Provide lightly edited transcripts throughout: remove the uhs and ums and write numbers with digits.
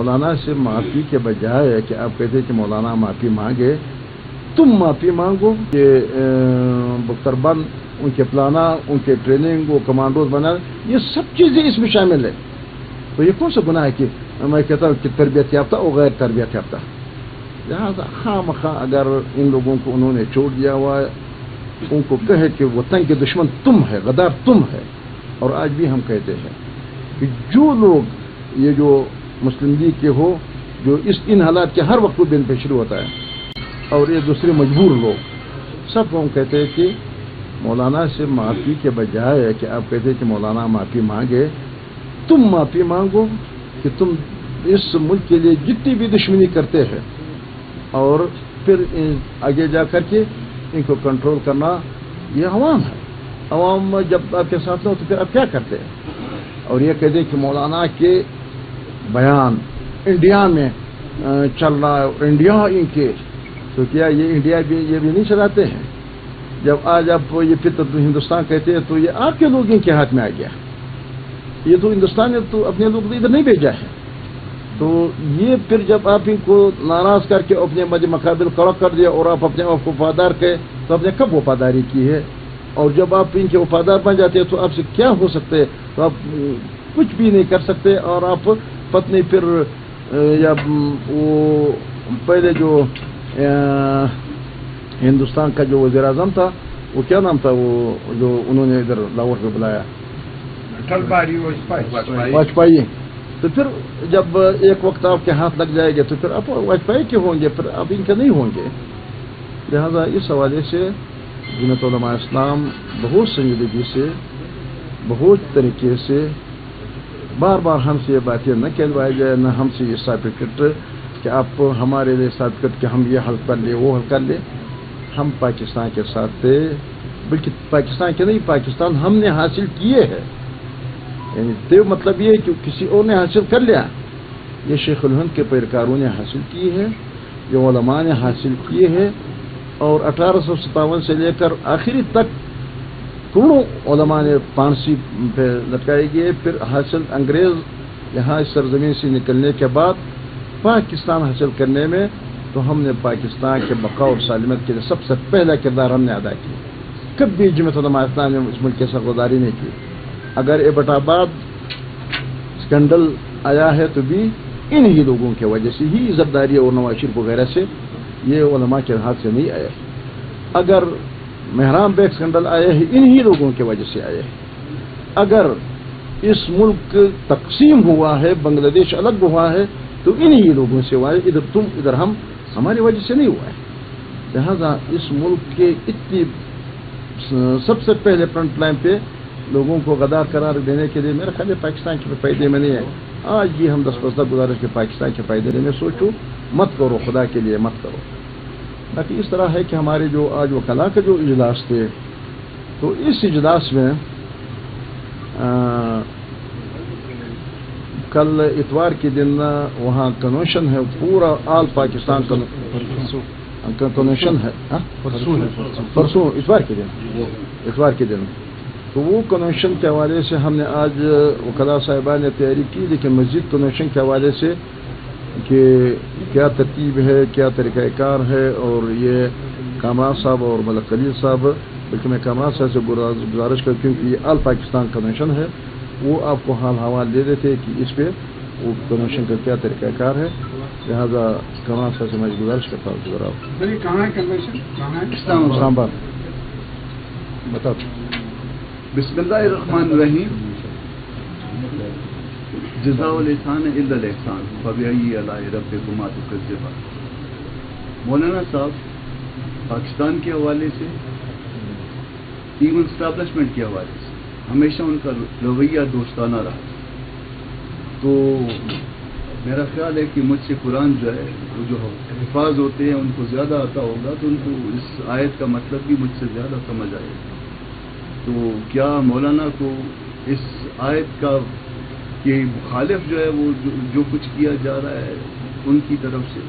مولانا سے معافی کے بجائے کہ آپ کہتے کہ مولانا معافی مانگے، تم معافی مانگو کہ بختر بند ان کے پلانا، ان کے ٹریننگ، وہ کمانڈوز بنا، یہ سب چیزیں اس میں شامل ہے. تو یہ کون سا گناہ ہے کہ میں کہتا ہوں کہ تربیت یافتہ اور غیر تربیت یافتہ؟ لہٰذا خواہ مخواہ اگر ان لوگوں کو انہوں نے چھوڑ دیا ہوا ہے، ان کو کہے کہ وطن کے دشمن تم ہے، غدار تم ہے. اور آج بھی ہم کہتے ہیں کہ جو لوگ یہ جو مسلم لیگ کے ہو، جو ان حالات کے ہر وقت بین پہ شروع ہوتا ہے، اور یہ دوسرے مجبور لوگ، سب ہم کہتے ہیں کہ مولانا سے معافی کے بجائے کہ آپ کہتے ہیں کہ مولانا معافی مانگے، تم معافی مانگو کہ تم اس ملک کے لیے جتنی بھی دشمنی کرتے ہیں، اور پھر آگے جا کر کے ان کو کنٹرول کرنا یہ عوام ہے. عوام جب آپ کے ساتھ ہو تو پھر آپ کیا کرتے ہیں؟ اور یہ کہتے ہیں کہ مولانا کے بیان انڈیا میں چل رہا ہے، اور انڈیا ان کے، تو کیا یہ انڈیا بھی یہ بھی نہیں چلاتے ہیں؟ جب آج آپ یہ پھر ہندوستان کہتے ہیں تو یہ آپ کے لوگ ان کے ہاتھ میں آ گیا. یہ تو ہندوستان نے تو اپنے لوگ ادھر نہیں بھیجا ہے. تو یہ پھر جب آپ ان کو ناراض کر کے اپنے مقابل کڑا کر دیا اور آپ اپنے آپ کو وفادار کہے، تو آپ نے کب وفاداری کی ہے؟ اور جب آپ ان کے وفادار بن جاتے ہیں تو آپ سے کیا ہو سکتے ہیں؟ تو آپ کچھ بھی نہیں کر سکتے. اور آپ پتنی پھر یا وہ پہلے جو ہندوستان کا جو وزیر اعظم تھا، وہ کیا نام تھا وہ جو انہوں نے ادھر لاہور پہ بلایا، واجپئی. تو پھر جب ایک وقت آپ کے ہاتھ لگ جائے گے تو پھر آپ واجپئی کے ہوں گے، پھر آپ ان کے نہیں ہوں گے. لہذا اس حوالے سے جمعیت علماء اسلام بہت سنجیدگی سے، بہت طریقے سے بار بار ہم سے یہ باتیں نہ کہلوائی جائے، نہ ہم سے یہ سرٹیفکیٹ کہ آپ ہمارے لیے سرٹیفکیٹ کہ ہم یہ حل کر لیں وہ حل کر لیں. ہم پاکستان کے ساتھ تھے، بلکہ پاکستان کے نہیں، پاکستان ہم نے حاصل کیے ہیں. یعنی تو مطلب یہ کہ کسی اور نے حاصل کر لیا، یہ شیخ الہند کے پیروکاروں نے حاصل کی ہے، یہ علماء نے حاصل کیے ہیں. اور 1857 سے لے کر آخری تک کروڑوں علماء نے پھانسی پہ لٹکائی گئے. پھر حاصل انگریز یہاں اس سرزمین سے نکلنے کے بعد پاکستان حاصل کرنے میں، تو ہم نے پاکستان کے بقا اور سالمیت کے لیے سب سے پہلا کردار ہم نے ادا کیا. کبھی جمعیت علماء اسلام نے اس ملک کی سرگزاری نہیں کی. اگر ایبٹ آباد اسکینڈل آیا ہے تو بھی انہی لوگوں کی وجہ سے ہی، زرداری اور نواز شریف وغیرہ سے، یہ علماء کے ہاتھ سے نہیں آئے. اگر مہرام بیگ اسکینڈل آئے ہیں انہی لوگوں کی وجہ سے آئے ہیں. اگر اس ملک تقسیم ہوا ہے، بنگلہ دیش الگ ہوا ہے، تو انہی لوگوں سے ہوا ہے. ادھر تم ادھر ہم، ہماری وجہ سے نہیں ہوا ہے. لہذا اس ملک کے اتنی سب سے پہلے فرنٹ لائن پہ لوگوں کو غدار قرار دینے کے لیے میرا خیال ہے پاکستان کے فائدے میں نہیں ہے. آج بھی ہم 10 گزارش کے پاکستان کے فائدے میں سوچو، مت کرو، خدا کے لیے مت کرو. باقی اس طرح ہے کہ ہمارے جو آج وکلاء کے جو اجلاس تھے، تو اس اجلاس میں کل اتوار کے دن وہاں کنونشن ہے، پورا آل پاکستان کنونشن ہے، پرسوں اتوار کے دن. تو وہ کنونشن کے حوالے سے ہم نے آج وکلاء صاحبان نے تیاری کی، لیکن مزید کنونشن کے حوالے سے کہ کیا ترتیب ہے، کیا طریقہ کار ہے. اور یہ کامران صاحب اور ملک خلیل صاحب، بلکہ میں کامران صاحب سے گزارش کرتی ہوں کہ یہ آل پاکستان کنونشن ہے، وہ آپ کو حال حوال دے دیتے کہ اس پہ وہ کنونشن کا کیا طریقہ کار ہے. لہٰذا کامران صاحب سے میں گزارش کرتا ہوں ذرا کہاں ہے کنونشن؟ اسلام آباد بتا. بسم اللہ الرحمن الرحیم. جزاء الاحسان الا الاحسان فبأي آلاء ربكما تكذبان. مولانا صاحب پاکستان کے حوالے سے، ایون اسٹیبلشمنٹ کے حوالے سے ہمیشہ ان کا رویہ دوستانہ رہا. تو میرا خیال ہے کہ مجھ سے قرآن جو ہے وہ جو حفاظ ہوتے ہیں ان کو زیادہ آتا ہوگا، تو ان کو اس آیت کا مطلب بھی مجھ سے زیادہ سمجھ آئے گا. تو کیا مولانا کو اس آیت کا کہ مخالف جو ہے وہ جو کچھ کیا جا رہا ہے ان کی طرف سے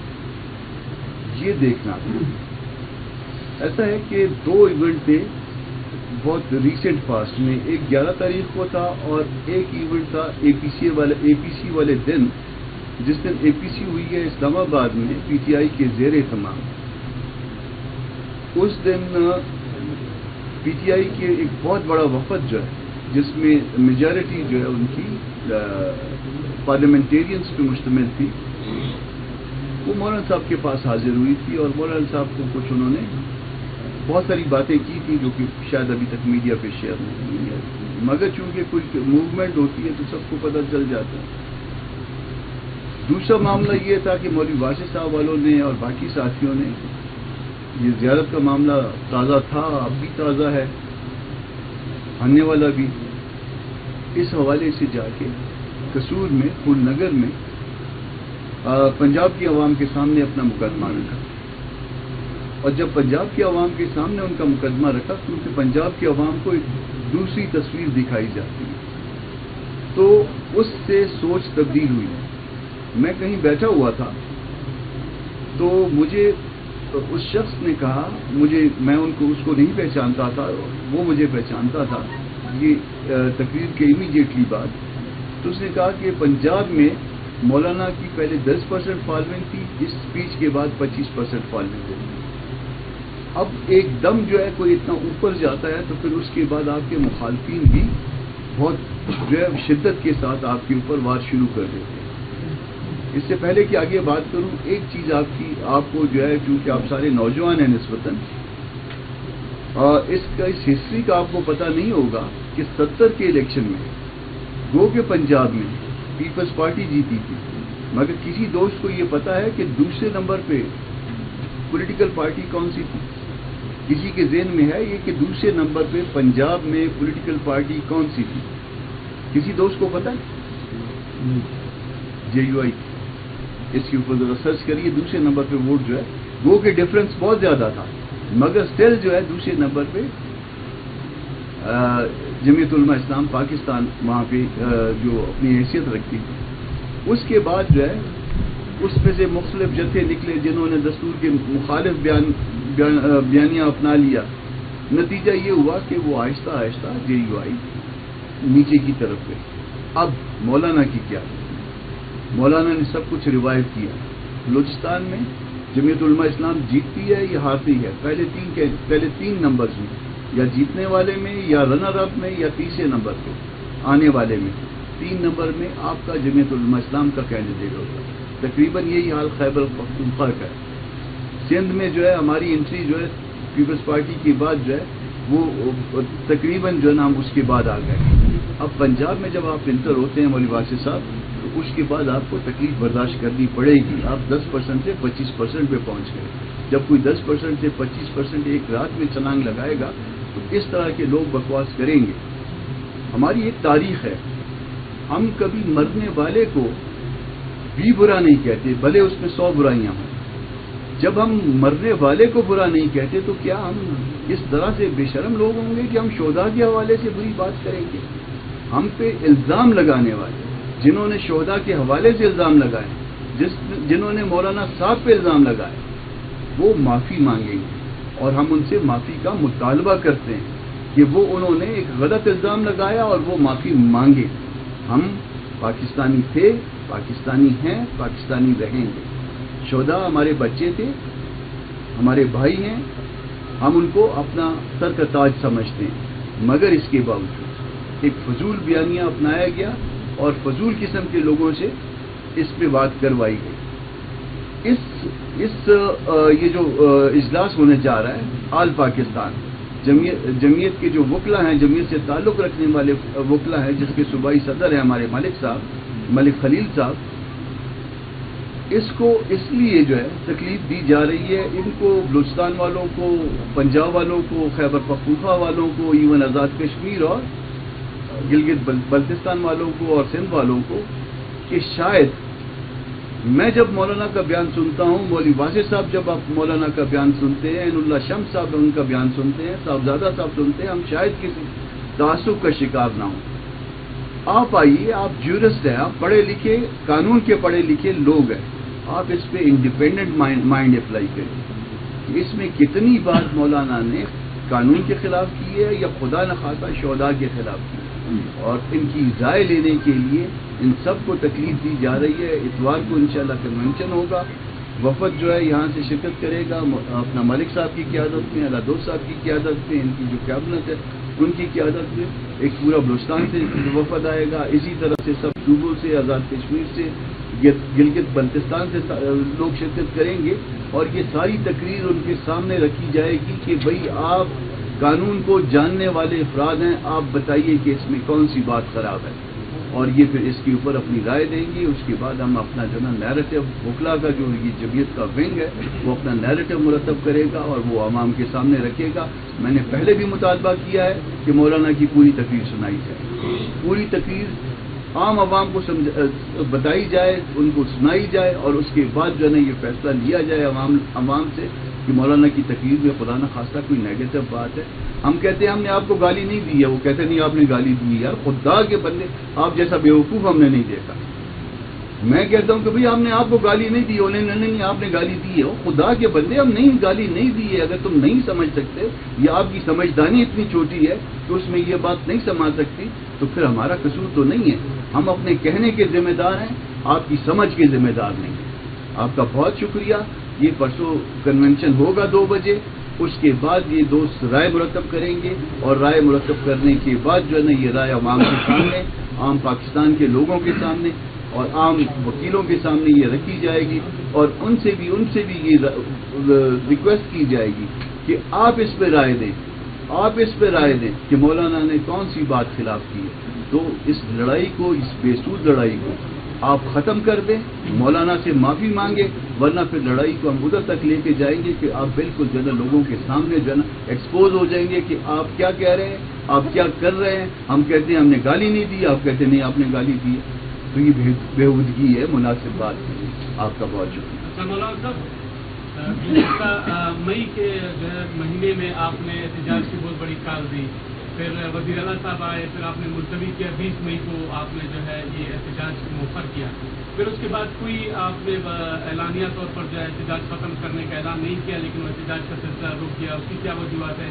یہ دیکھنا ایسا ہے کہ 2 ایونٹ تھے بہت ریسنٹ پاسٹ میں. ایک 11 تاریخ کو تھا اور ایک ایونٹ تھا اے پی سی والے دن جس دن اے پی سی ہوئی ہے اسلام آباد میں پی ٹی آئی کے زیر اہتمام، اس دن پی ٹی آئی کے ایک بہت بڑا وفد جو ہے جس میں میجارٹی جو ہے ان کی پارلیمنٹیرینس پہ مشتمل تھی، وہ مولانا صاحب کے پاس حاضر ہوئی تھی اور مولانا صاحب کو کچھ انہوں نے بہت ساری باتیں کی تھی جو کہ شاید ابھی تک میڈیا پہ شیئر نہیں ہوئی ہے، مگر چونکہ کوئی موومنٹ ہوتی ہے تو سب کو پتہ چل جاتا ہے۔ دوسرا معاملہ یہ تھا کہ مولوی واسع صاحب والوں نے اور باقی ساتھیوں نے، یہ زیارت کا معاملہ تازہ تھا، اب بھی تازہ ہے، آنے والا بھی، اس حوالے سے جا کے قصور میں پھول نگر میں پنجاب کی عوام کے سامنے اپنا مقدمہ رکھا، اور جب پنجاب کی عوام کے سامنے ان کا مقدمہ رکھا کیونکہ پنجاب کی عوام کو ایک دوسری تصویر دکھائی جاتی ہے تو اس سے سوچ تبدیل ہوئی۔ میں کہیں بیٹھا ہوا تھا تو مجھے اس شخص نے کہا، میں اس کو نہیں پہچانتا تھا، وہ مجھے پہچانتا تھا، یہ تقریر کے امیڈیٹلی بعد، تو اس نے کہا کہ پنجاب میں مولانا کی پہلے 10% فالوئنگ تھی، اس اسپیچ کے بعد 25% فالوئنگ تھی، اب ایک دم جو ہے کوئی اتنا اوپر جاتا ہے تو پھر اس کے بعد آپ کے مخالفین بھی بہت جو ہے شدت کے ساتھ آپ کے اوپر وار شروع کر دیتے ہیں۔ اس سے پہلے کہ آگے بات کروں، ایک چیز آپ کو جو ہے، چونکہ آپ سارے نوجوان ہیں نسبتاً، اس ہسٹری کا آپ کو پتہ نہیں ہوگا کہ 70 کے الیکشن میں گو کہ پنجاب میں پیپلز پارٹی جیتی تھی، مگر کسی دوست کو یہ پتا ہے کہ دوسرے نمبر پہ پولیٹیکل پارٹی کون سی تھی؟ کسی کے ذہن میں ہے یہ کہ دوسرے نمبر پہ پنجاب میں پولیٹیکل پارٹی کون سی تھی؟ کسی دوست کو پتا ہے؟ جے یو آئی۔ اس کے اوپر ذرا سرچ کریے، دوسرے نمبر پہ ووٹ جو ہے، وہ کہ ڈفرنس بہت زیادہ تھا، مگر سٹل جو ہے دوسرے نمبر پہ جمعیت علماء اسلام پاکستان وہاں پہ جو اپنی حیثیت رکھتی تھی۔ اس کے بعد جو ہے اس میں سے مختلف جتھے نکلے جنہوں نے دستور کے مخالف بیانیہ اپنا لیا، نتیجہ یہ ہوا کہ وہ آہستہ آہستہ جے یو آئی نیچے کی طرف گئی۔ اب مولانا کی کیا؟ مولانا نے سب کچھ ریوائو کیا۔ بلوچستان میں جمعیت علماء اسلام جیتتی ہے یا ہارتی ہے؟ پہلے تین نمبرز میں، یا جیتنے والے میں، یا رنر اپ میں، یا تیسرے نمبر پہ آنے والے میں۔ 3 نمبر میں آپ کا جمعیت علماء اسلام کا کینڈیڈیٹ ہوتا ہے۔ تقریباً یہی حال خیبر پختونخوا کا ہے۔ سندھ میں جو ہے ہماری انٹری جو ہے پیپلز پارٹی کے بعد جو ہے وہ تقریباً جو ہے نا ہم اس کے بعد آ گئے۔ اب پنجاب میں جب آپ انٹر ہوتے ہیں مولوی واسع صاحب، تو اس کے بعد آپ کو تکلیف برداشت کرنی پڑے گی۔ آپ 10% سے 25% پہ پہنچ گئے۔ جب کوئی 10% سے 25% ایک رات میں چھلانگ لگائے گا تو اس طرح کے لوگ بکواس کریں گے۔ ہماری ایک تاریخ ہے، ہم کبھی مرنے والے کو بھی برا نہیں کہتے بھلے اس میں 100 برائیاں ہوں۔ جب ہم مرنے والے کو برا نہیں کہتے تو کیا ہم اس طرح سے بے شرم لوگ ہوں گے کہ ہم شہداء کے حوالے سے بری بات کریں گے؟ ہم پہ الزام لگانے والے، جنہوں نے شہداء کے حوالے سے الزام لگائے، جنہوں نے مولانا صاحب پہ الزام لگائے، وہ معافی مانگیں گے، اور ہم ان سے معافی کا مطالبہ کرتے ہیں کہ وہ انہوں نے ایک غلط الزام لگایا اور وہ معافی مانگے۔ ہم پاکستانی تھے، پاکستانی ہیں، پاکستانی رہیں گے۔ شہداء ہمارے بچے تھے، ہمارے بھائی ہیں، ہم ان کو اپنا سر کا تاج سمجھتے ہیں، مگر اس کے باوجود ایک فضول بیانیہ اپنایا گیا اور فضول قسم کے لوگوں سے اس پہ بات کروائی گئی۔ یہ جو اجلاس ہونے جا رہا ہے آل پاکستان جمعیت کے جو وکلا ہیں، جمعیت سے تعلق رکھنے والے وکلا ہیں، جس کے صوبائی صدر ہیں ہمارے ملک خلیل صاحب، اس کو اس لیے جو ہے تکلیف دی جا رہی ہے، ان کو بلوچستان والوں کو، پنجاب والوں کو، خیبر پختونخوا والوں کو، ایون آزاد کشمیر اور گلگت بلتستان والوں کو اور سندھ والوں کو، کہ شاید میں جب مولانا کا بیان سنتا ہوں، مولوی واسع صاحب جب آپ مولانا کا بیان سنتے ہیں، عین اللہ شمس صاحب ان کا بیان سنتے ہیں، صاحبزادہ صاحب سنتے ہیں، ہم شاید کسی تعصب کا شکار نہ ہوں۔ آپ آئیے، آپ جورسٹ ہیں، آپ پڑھے لکھے، قانون کے پڑھے لکھے لوگ ہیں، آپ اس پہ انڈیپینڈنٹ مائنڈ اپلائی کریں کہ اس میں کتنی بات مولانا نے قانون کے خلاف کی ہے یا خدا نخواستہ شہداء کے خلاف کی ہے، اور ان کی رائے لینے کے لیے ان سب کو تکلیف دی جا رہی ہے. اتوار کو انشاءاللہ کنونشن ہوگا. وفد جو ہے یہاں سے شرکت کرے گا اپنا ملک صاحب کی قیادت میں, اللہ دوست صاحب کی قیادت میں, ان کی جو کیبنٹ ہے ان کی قیادت میں. ایک پورا بلوچستان سے وفد آئے گا, اسی طرح سے سب صوبوں سے, آزاد کشمیر سے, گلگت بلتستان سے لوگ شرکت کریں گے. اور یہ ساری تقریر ان کے سامنے رکھی جائے گی کہ بھئی آپ قانون کو جاننے والے افراد ہیں, آپ بتائیے کہ اس میں کون سی بات خراب ہے. اور یہ پھر اس کے اوپر اپنی رائے دیں گے. اس کے بعد ہم اپنا جو نا نیریٹو وکلا کا جو یہ جمعیت کا ونگ ہے وہ اپنا نیریٹو مرتب کرے گا اور وہ عوام کے سامنے رکھے گا. میں نے پہلے بھی مطالبہ کیا ہے کہ مولانا کی پوری تقریر سنائی جائے, پوری تقریر عام عوام کو بتائی جائے, ان کو سنائی جائے, اور اس کے بعد جو ہے نا یہ فیصلہ لیا جائے عوام سے کہ مولانا کی تقریر میں خدا نخواستہ کوئی نیگیٹو بات ہے. ہم کہتے ہیں ہم نے آپ کو گالی نہیں دی ہے, وہ کہتے نہیں آپ نے گالی دی ہے. یار خدا کے بندے, آپ جیسا بیوقوف ہم نے نہیں دیکھا. میں کہتا ہوں کہ بھئی ہم نے آپ کو گالی نہیں دی, نہیں آپ نے گالی دی ہے. خدا کے بندے, ہم نہیں گالی نہیں دی ہے. اگر تم نہیں سمجھ سکتے یا آپ کی سمجھدانی اتنی چھوٹی ہے کہ اس میں یہ بات نہیں سمجھ سکتی, تو پھر ہمارا قصور تو نہیں ہے. ہم اپنے کہنے کے ذمہ دار ہیں, آپ کی سمجھ کے ذمہ دار نہیں ہیں. آپ کا بہت شکریہ. یہ پرسوں کنونشن ہوگا 2 بجے. اس کے بعد یہ دوست رائے مرتب کریں گے, اور رائے مرتب کرنے کے بعد جو ہے نا یہ رائے عوام کے سامنے, عام پاکستان کے لوگوں کے سامنے اور عام وکیلوں کے سامنے یہ رکھی جائے گی. اور ان سے بھی یہ ریکویسٹ کی جائے گی کہ آپ اس پہ رائے دیں, آپ اس پہ رائے دیں کہ مولانا نے کون سی بات خلاف کی ہے. تو اس لڑائی کو, اس بے سود لڑائی کو آپ ختم کر دیں, مولانا سے معافی مانگے, ورنہ پھر لڑائی کو ہم ادھر تک لے کے جائیں گے کہ آپ بالکل جو ہے نا لوگوں کے سامنے جو ہے نا ایکسپوز ہو جائیں گے کہ آپ کیا کہہ رہے ہیں, آپ کیا کر رہے ہیں. ہم کہتے ہیں ہم نے گالی نہیں دی, آپ کہتے ہیں نہیں آپ نے گالی دی ہے. تو یہ بےہودگی ہے, مناسب بات ہے. آپ کا بہت شکریہ. مولانا صاحب, مئی کے جو ہے مہینے میں آپ نے احتجاج کی بہت بڑی کال دی, پھر وزیر اعلیٰ صاحب آئے, پھر آپ نے ملتوی کیا. 20 مئی کو آپ نے جو ہے یہ احتجاج مؤخر کیا. پھر اس کے بعد کوئی آپ نے اعلانیہ طور پر جو ہے احتجاج ختم کرنے کا اعلان نہیں کیا, لیکن وہ احتجاج کا سلسلہ روک کیا. اس کی کیا وجوہات ہے؟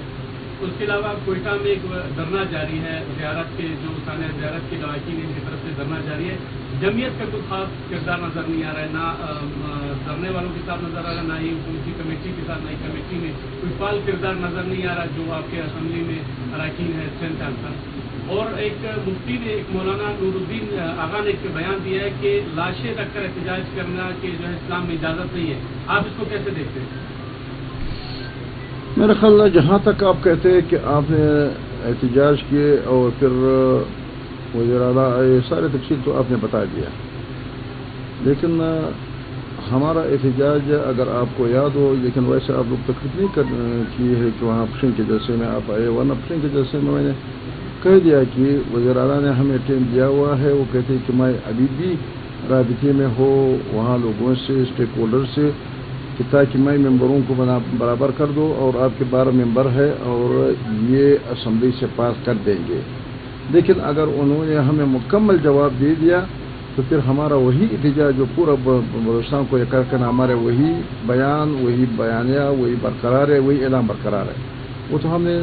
اس کے علاوہ کوئٹہ میں ایک دھرنا جاری ہے, زیارت کے جو سانحہ زیارت کے لواحقین ان کی طرف سے دھرنا جاری ہے. جمعیت کا کوئی خاص کردار نظر نہیں آ رہا ہے, نہ دھرنے والوں کے ساتھ نظر آ رہا ہے, نہ ہی حکومتی کمیٹی کے ساتھ, نہ ہی کمیٹی میں کوئی فعال کردار نظر نہیں آ رہا جو آپ کے اسمبلی میں اراکین ہے, اسٹینڈ چانسلر. اور ایک مفتی نے, ایک مولانا نور الدین آغا نے ایک بیان دیا ہے کہ لاشیں رکھ کر احتجاج کرنا کہ جو ہے اسلام میں اجازت نہیں ہے. آپ اس کو کیسے دیکھتے ہیں؟ میرا خیال ہے جہاں تک آپ کہتے ہیں کہ آپ نے احتجاج کیے اور پھر وزیر اعلیٰ یہ سارے تفصیل تو آپ نے بتا دیا, لیکن ہمارا احتجاج اگر آپ کو یاد ہو, لیکن ویسے آپ لوگ تکلیف نہیں کی ہے کہ وہاں پشن کے جلسے میں آپ آئے, ورنہ پشن کے جلسے میں نے کہہ دیا کہ وزیر اعلیٰ نے ہمیں ٹائم دیا ہوا ہے. وہ کہتے ہیں کہ میں ابھی بھی رابطے میں ہو وہاں لوگوں سے, اسٹیک ہولڈر سے, کہ تاکہ میں ممبروں کو برابر کر دو, اور آپ کے 12 ممبر ہے اور یہ اسمبلی سے پاس کر دیں گے. لیکن اگر انہوں نے ہمیں مکمل جواب دے دیا تو پھر ہمارا وہی احتجاج جو پورا بلوچستان کو کر کے ہمارے وہی بیان, وہی بیانیہ وہی برقرار ہے, وہی اعلان برقرار ہے. وہ تو ہم نے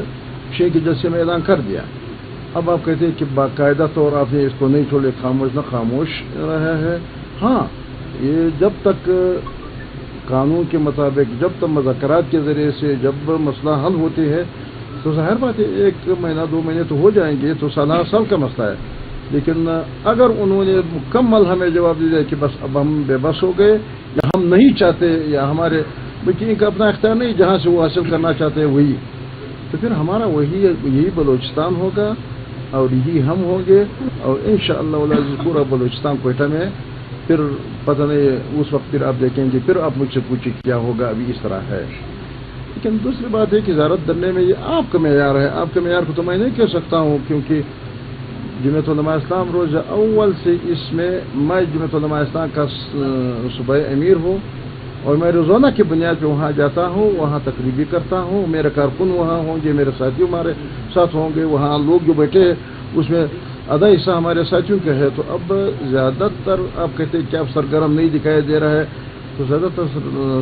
شیخ کے جلسے میں اعلان کر دیا. اب آپ کہتے ہیں کہ باقاعدہ طور آپ نے اس کو نہیں چھوڑے, خاموش نہ خاموش رہا ہے. ہاں, یہ جب تک قانون کے مطابق, جب تک مذاکرات کے ذریعے سے جب مسئلہ حل ہوتے ہیں تو ظاہر بات ہے 1 مہینہ 2 مہینے تو ہو جائیں گے, تو سالہ سال کا مسئلہ ہے. لیکن اگر انہوں نے مکمل ہمیں جواب دے دیا کہ بس اب ہم بے بس ہو گئے, یا ہم نہیں چاہتے, یا ہمارے ان کا اپنا اختیار نہیں, جہاں سے وہ حاصل کرنا چاہتے ہیں وہی, تو پھر ہمارا یہی بلوچستان ہوگا اور یہی ہم ہوں گے. اور انشاءاللہ پورا بلوچستان کوئٹہ میں پھر پتہ نہیں, اس وقت پھر آپ دیکھیں گے, پھر آپ مجھ سے پوچھیں کیا ہوگا. ابھی اس طرح ہے. لیکن دوسری بات ہے کہ زیارت کرنے میں یہ آپ کا معیار ہے. آپ کے معیار کو تو میں نہیں کہہ سکتا ہوں, کیونکہ جمعیت علماء اسلام روز اول سے اس میں جمعیت علماء اسلام کا صوبائی امیر ہوں, اور میں روزانہ کی بنیاد پہ وہاں جاتا ہوں, وہاں تقریر بھی کرتا ہوں. میرے کارکن وہاں ہوں گے, میرے ساتھی ہمارے ساتھ ہوں گے, وہاں لوگ جو بیٹھے ہیں اس میں آدھا حصہ ہمارے ساتھیوں کا ہے. تو اب زیادہ تر آپ کہتے ہیں کہ آپ سرگرم نہیں دکھائی دے رہا ہے, تو زیادہ تر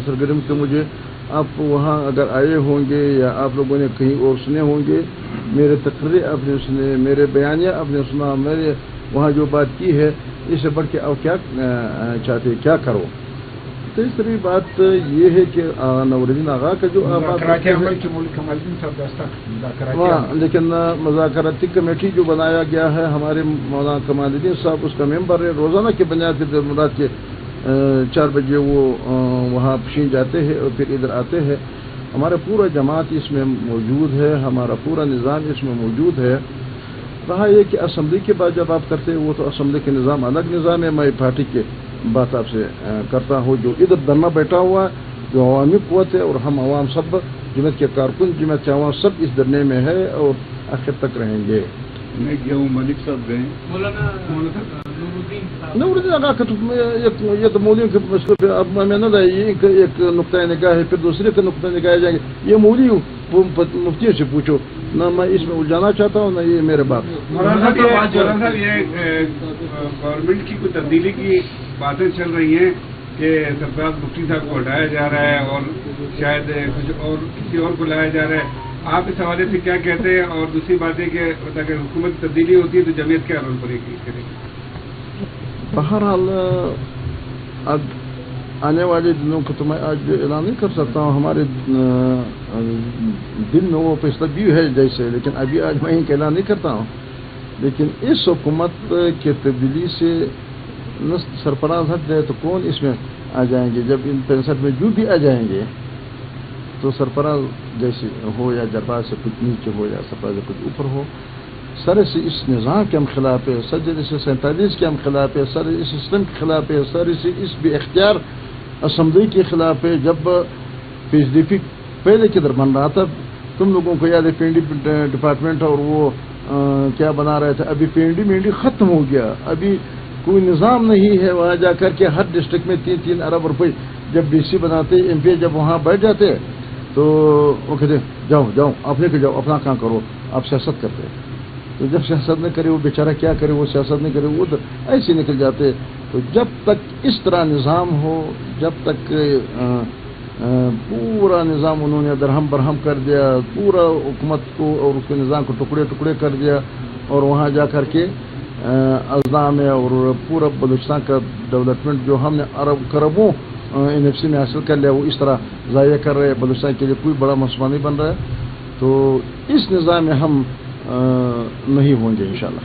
سرگرم کے مجھے آپ وہاں اگر آئے ہوں گے یا آپ لوگوں نے کہیں اور سنے ہوں گے, میرے تقریر آپ نے سنے, میرے بیانیہ آپ نے سنا, میرے وہاں جو بات کی ہے اس سے بڑھ کے اور کیا چاہتے کیا کرو. تیسری بات یہ ہے کہ نور الدین آغا کا جو لیکن مذاکراتی کمیٹی جو بنایا گیا ہے ہمارے مولانا کمال الدین صاحب اس کا ممبر ہے. روزانہ کے بنیاد پہ رات کے 4 بجے وہ وہاں پشین جاتے ہیں اور پھر ادھر آتے ہیں. ہمارا پورا جماعت اس میں موجود ہے, ہمارا پورا نظام اس میں موجود ہے. رہا یہ کہ اسمبلی کے بعد جب آپ کرتے ہیں وہ تو اسمبلی کے نظام الگ نظام ہے. میں پارٹی کے بات آپ سے کرتا ہوں جو ادھر دھرنا بیٹھا ہوا جو عوامی قوت ہے اور ہم عوام سب جمعیت کے کارکن جمعیت کے عوام سب اس دھرنے میں ہے اور آخر تک رہیں گے. میں گیا ہوں ملک صاحب گئے نور الدین آغا کا یہ تو مولویوں کے مسئلے پہ اب میں نہ ایک نقطۂ نگاہ ہے پھر دوسرے کا نقطۂ نگاہ جائیں گے. یہ مولوی مفتیوں سے پوچھو, نہ میں اس میں الجھانا چاہتا ہوں نہ یہ میرے باپ. یہ گورنمنٹ کی کوئی تبدیلی کی باتیں چل رہی ہیں کہ سرفراز مفتی صاحب کو ہٹایا جا رہا ہے اور شاید کچھ اور کسی اور کو لایا جا رہا ہے. آپ اس حوالے سے کیا کہتے ہیں؟ اور دوسری بات ہے کہ اگر حکومت تبدیلی ہوتی ہے تو جمعیت کیا رول کرے گی؟ بہرحال اب آنے والے دنوں کو تو میں آج اعلان نہیں کر سکتا ہوں. ہمارے دن میں وہ فیصلہ بھی ہے جیسے, لیکن ابھی آج میں ایک اعلان نہیں کرتا ہوں. لیکن اس حکومت کے تبدیلی سے سرفراز ہٹ جائے تو کون اس میں آ جائیں گے؟ جب ان 65 میں جو بھی آ جائیں گے تو سرفراز جیسے ہو یا جرباز سے کچھ نیچے ہو یا سرفراز سے کچھ اوپر ہو, سر سے اس نظام کے ہم خلاف ہے, سر سے 47 کے ہم خلاف ہے, سر اس سسٹم کے خلاف ہے, سر سے اس بے اختیار اسمبلی کے خلاف ہے. جب پیس ڈی پی پہلے کدھر بن رہا تھا تم لوگوں کو یاد ہے, پی این ڈی ڈپارٹمنٹ اور وہ کیا بنا رہے تھے. ابھی پی این ڈی ختم ہو گیا, ابھی کوئی نظام نہیں ہے. وہاں جا کر کے ہر ڈسٹرکٹ میں 3-3 ارب روپے جب ڈی سی بناتے ایم پی جب وہاں بیٹھ جاتے تو وہ کہتے جاؤ آپ لے کے جاؤ اپنا کام کرو, آپ سیاست کرتے. تو جب سیاست نہ کرے وہ بیچارہ کیا کرے, وہ سیاست نہیں کرے وہ ایسے نکل جاتے. تو جب تک اس طرح نظام ہو, جب تک پورا نظام انہوں نے درہم برہم کر دیا, پورا حکومت کو اور اس کے نظام کو ٹکڑے ٹکڑے کر دیا, اور وہاں جا کر کے اضلاع میں اور پورا بلوچستان کا ڈیولپمنٹ جو ہم نے ارب کربوں NFC میں حاصل کر لیا وہ اس طرح ضائع کر رہے. بلوچستان کے لیے کوئی بڑا مسئلہ نہیں بن رہا ہے. تو اس نظام میں ہم نہیں ہوں گے انشاءاللہ.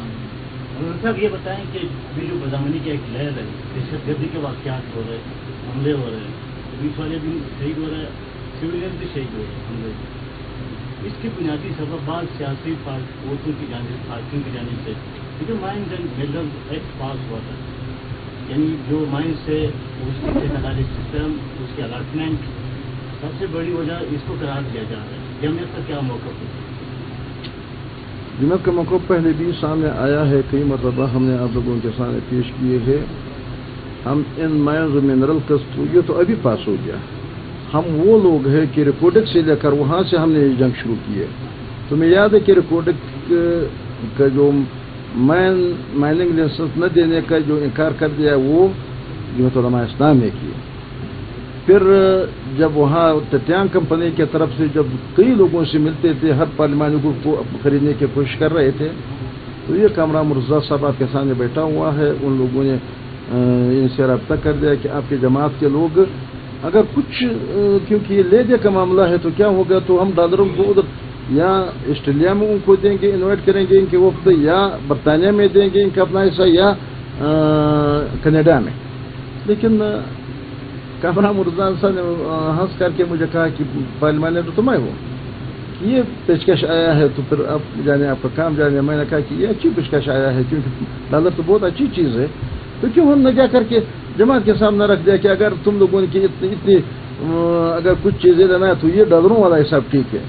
صاحب یہ بتائیں کہ جو بدامنی کی ایک لہر ہے, دہشت گردی کے واقعات ہو رہے ہیں, حملے ہو رہے ہیں, بیچ والے بھی شہید ہو رہے ہیں, سویلین بھی شہید ہو رہے ہیں حملے. اس کی بنیادی سبب بعض سیاسی قوتوں کی جانب پارٹیوں کی جانب سے جو مائنز اینڈ منرل ایکٹ پاس ہوا تھا, یعنی جو مائنز سے اس کی ٹیکنالوجی سسٹم, اس کی الاٹمنٹ, سب سے بڑی وجہ اس کو قرار دیا جا رہا ہے. جمعیت کا کیا موقف ہے؟ جمعیت کا موقف پہلے بھی سامنے آیا ہے, کئی مرتبہ ہم نے آپ لوگوں کے سامنے پیش کیے ہیں. ہم ان مائنز و منرل کا یہ تو ابھی پاس ہو گیا. ہم وہ لوگ ہیں کہ ریکارڈک سے لے کر وہاں سے ہم نے یہ جنگ شروع کی ہے. تمہیں یاد ہے کہ ریکارڈک کا جو مائننگ لائسنس نہ دینے کا جو انکار کر دیا وہ جمعیت علماء اسلام نے کیا. پھر جب وہاں ٹٹیان کمپنی کی طرف سے جب کئی لوگوں سے ملتے تھے, ہر پارلیمانی گروپ کو خریدنے کی کوشش کر رہے تھے, تو یہ کامران مرزا صاحب آپ کے سامنے بیٹھا ہوا ہے. ان لوگوں نے ان سے رابطہ کر دیا کہ آپ کی جماعت کے لوگ اگر کچھ, کیونکہ یہ لے دے کا معاملہ ہے تو کیا ہوگا, تو ہم ڈالروں کو ادھر یا آسٹریلیا میں ان کو دیں گے, انوائٹ کریں گے ان کے وقت, یا برطانیہ میں دیں گے ان کا اپنا حصہ, یا کینیڈا میں. لیکن کامران مرزا صاحب نے ہنس کر کے مجھے کہا کہ پارلیمان نے تو میں ہوں, یہ پیشکش آیا ہے تو پھر آپ جانے, آپ کا کام جانے. میں نے کہا کہ یہ اچھی پیشکش آیا ہے کیونکہ ڈالر تو بہت اچھی چیز ہے, تو کیوں ہم نے جا کر کے جماعت کے سامنے رکھ دیا کہ اگر تم لوگوں نے اتنی اگر کچھ چیزیں لینا ہے تو یہ ڈالروں والا حساب ٹھیک ہے.